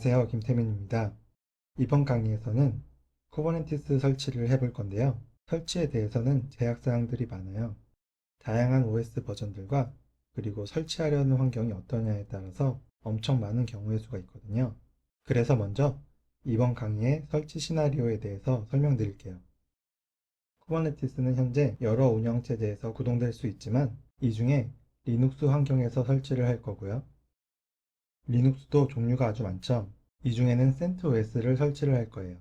안녕하세요. 김태민입니다. 이번 강의에서는 쿠버네티스 설치를 해볼 건데요. 설치에 대해서는 제약사항들이 많아요. 다양한 OS 버전들과 그리고 설치하려는 환경이 어떠냐에 따라서 엄청 많은 경우의 수가 있거든요. 그래서 먼저 이번 강의의 설치 시나리오에 대해서 설명드릴게요. 쿠버네티스는 현재 여러 운영체제에서 구동될 수 있지만 이 중에 리눅스 환경에서 설치를 할 거고요. 리눅스도 종류가 아주 많죠. 이 중에는 CentOS를 설치를 할 거예요.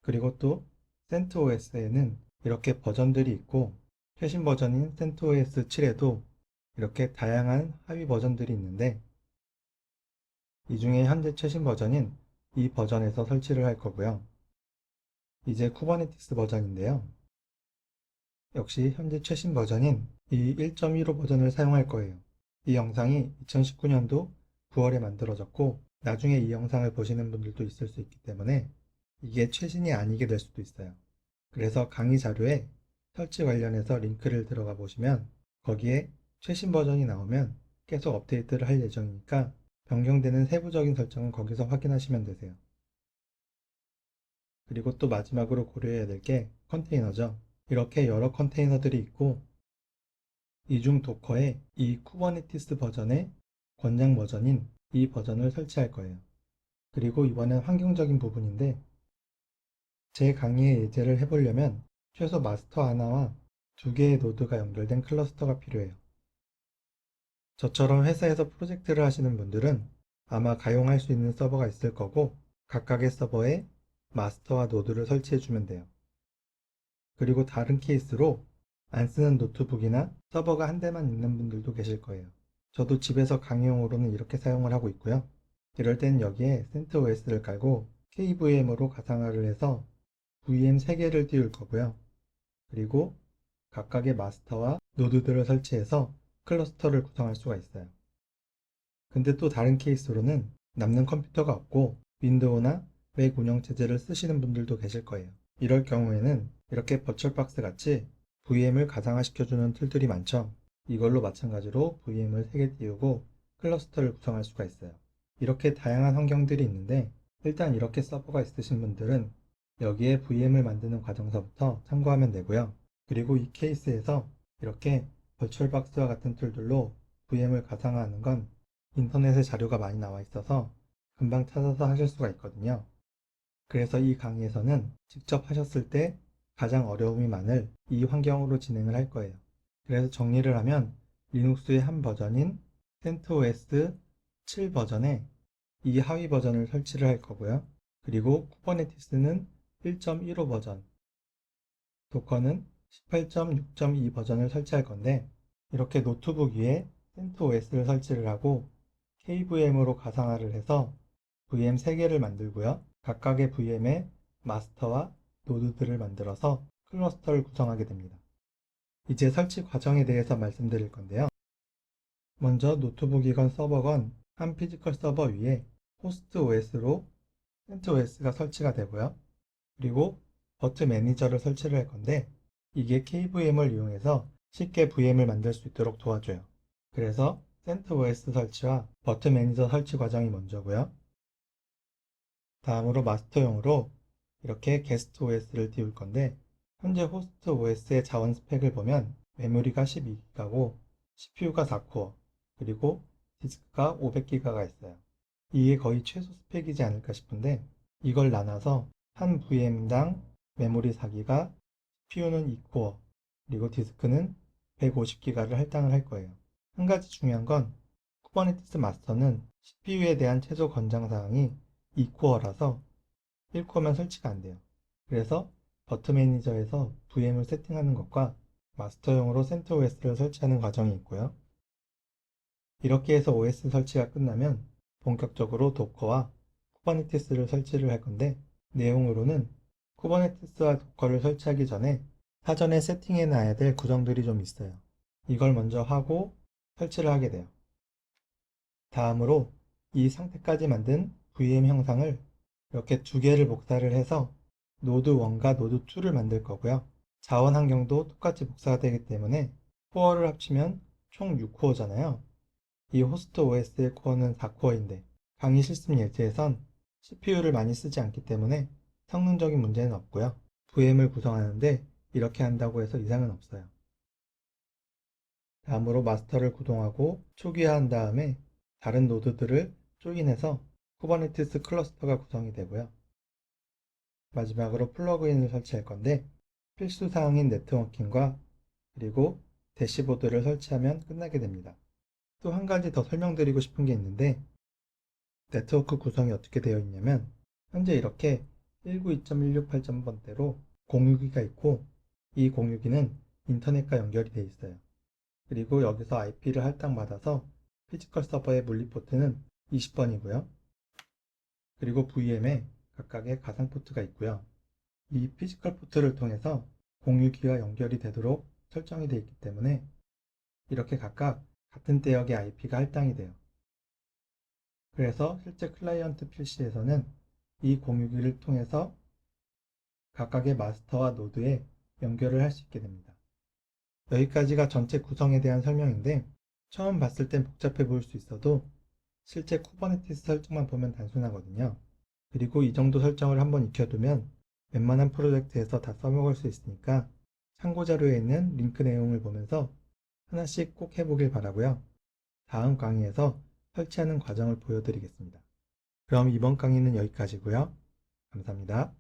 그리고 또 CentOS에는 이렇게 버전들이 있고 최신 버전인 CentOS 7에도 이렇게 다양한 하위 버전들이 있는데 이 중에 현재 최신 버전인 이 버전에서 설치를 할 거고요. 이제 쿠버네티스 버전인데요. 역시 현재 최신 버전인 이 1.15 버전을 사용할 거예요. 이 영상이 2019년도 9월에 만들어졌고 나중에 이 영상을 보시는 분들도 있을 수 있기 때문에 이게 최신이 아니게 될 수도 있어요. 그래서 강의 자료에 설치 관련해서 링크를 들어가 보시면 거기에 최신 버전이 나오면 계속 업데이트를 할 예정이니까 변경되는 세부적인 설정은 거기서 확인하시면 되세요. 그리고 또 마지막으로 고려해야 될 게 컨테이너죠. 이렇게 여러 컨테이너들이 있고 이 중 도커에 이 쿠버네티스 버전의 권장 버전인 이 버전을 설치할 거예요. 그리고 이번엔 환경적인 부분인데 제 강의에 예제를 해보려면 최소 마스터 하나와 두 개의 노드가 연결된 클러스터가 필요해요. 저처럼 회사에서 프로젝트를 하시는 분들은 아마 가용할 수 있는 서버가 있을 거고 각각의 서버에 마스터와 노드를 설치해 주면 돼요. 그리고 다른 케이스로 안 쓰는 노트북이나 서버가 한 대만 있는 분들도 계실 거예요. 저도 집에서 강의용으로는 이렇게 사용을 하고 있고요. 이럴 땐 여기에 CentOS를 깔고 KVM으로 가상화를 해서 VM 3개를 띄울 거고요. 그리고 각각의 마스터와 노드들을 설치해서 클러스터를 구성할 수가 있어요. 근데 또 다른 케이스로는 남는 컴퓨터가 없고 윈도우나 맥 운영체제를 쓰시는 분들도 계실 거예요. 이럴 경우에는 이렇게 버추얼박스 같이 VM을 가상화시켜주는 툴들이 많죠. 이걸로 마찬가지로 VM을 3개 띄우고 클러스터를 구성할 수가 있어요. 이렇게 다양한 환경들이 있는데 일단 이렇게 서버가 있으신 분들은 여기에 VM을 만드는 과정서부터 참고하면 되고요. 그리고 이 케이스에서 이렇게 버추얼박스와 같은 툴들로 VM을 가상화하는 건 인터넷에 자료가 많이 나와 있어서 금방 찾아서 하실 수가 있거든요. 그래서 이 강의에서는 직접 하셨을 때 가장 어려움이 많을 이 환경으로 진행을 할 거예요. 그래서 정리를 하면 리눅스의 한 버전인 CentOS 7 버전에 이 하위 버전을 설치를 할 거고요. 그리고 쿠버네티스는 1.15 버전, 도커는 18.6.2 버전을 설치할 건데 이렇게 노트북 위에 CentOS를 설치를 하고 KVM으로 가상화를 해서 VM 3개를 만들고요. 각각의 VM에 마스터와 노드들을 만들어서 클러스터를 구성하게 됩니다. 이제 설치 과정에 대해서 말씀드릴 건데요. 먼저 노트북이건 서버건 한 피지컬 서버 위에 호스트 OS로 CentOS가 설치가 되고요. 그리고 버트 매니저를 설치를 할 건데 이게 KVM을 이용해서 쉽게 VM을 만들 수 있도록 도와줘요. 그래서 CentOS 설치와 버트 매니저 설치 과정이 먼저고요. 다음으로 마스터용으로 이렇게 게스트 OS를 띄울 건데 현재 호스트 OS의 자원 스펙을 보면 메모리가 12기가고 CPU가 4코어 그리고 디스크가 500기가가 있어요. 이게 거의 최소 스펙이지 않을까 싶은데 이걸 나눠서 한 VM당 메모리 4기가, CPU는 2코어 그리고 디스크는 150기가를 할당을 할 거예요. 한 가지 중요한 건 쿠버네티스 마스터는 CPU에 대한 최소 권장사항이 2코어라서 1코어면 설치가 안 돼요. 그래서 버트 매니저에서 VM을 세팅하는 것과 마스터용으로 CentOS를 설치하는 과정이 있고요. 이렇게 해서 OS 설치가 끝나면 본격적으로 도커와 쿠버네티스를 설치를 할 건데 내용으로는 쿠버네티스와 도커를 설치하기 전에 사전에 세팅해 놔야 될 구성들이 좀 있어요. 이걸 먼저 하고 설치를 하게 돼요. 다음으로 이 상태까지 만든 VM 형상을 이렇게 두 개를 복사를 해서 노드 1과 노드 2를 만들 거고요. 자원 환경도 똑같이 복사가 되기 때문에 코어를 합치면 총 6코어잖아요. 이 호스트 OS의 코어는 4코어인데 강의 실습 예제에선 CPU를 많이 쓰지 않기 때문에 성능적인 문제는 없고요. VM을 구성하는데 이렇게 한다고 해서 이상은 없어요. 다음으로 마스터를 구동하고 초기화한 다음에 다른 노드들을 조인해서 쿠버네티스 클러스터가 구성이 되고요. 마지막으로 플러그인을 설치할 건데 필수 사항인 네트워킹과 그리고 대시보드를 설치하면 끝나게 됩니다. 또 한 가지 더 설명드리고 싶은 게 있는데 네트워크 구성이 어떻게 되어 있냐면 현재 이렇게 192.168.번대로 공유기가 있고 이 공유기는 인터넷과 연결이 되어 있어요. 그리고 여기서 IP를 할당받아서 피지컬 서버의 물리 포트는 20번이고요. 그리고 VM에 각각의 가상 포트가 있고요. 이 피지컬 포트를 통해서 공유기와 연결이 되도록 설정이 되어 있기 때문에 이렇게 각각 같은 대역의 IP가 할당이 돼요. 그래서 실제 클라이언트 PC에서는 이 공유기를 통해서 각각의 마스터와 노드에 연결을 할 수 있게 됩니다. 여기까지가 전체 구성에 대한 설명인데 처음 봤을 땐 복잡해 보일 수 있어도 실제 쿠버네티스 설정만 보면 단순하거든요. 그리고 이 정도 설정을 한번 익혀두면 웬만한 프로젝트에서 다 써먹을 수 있으니까 참고자료에 있는 링크 내용을 보면서 하나씩 꼭 해보길 바라고요. 다음 강의에서 설치하는 과정을 보여드리겠습니다. 그럼 이번 강의는 여기까지고요. 감사합니다.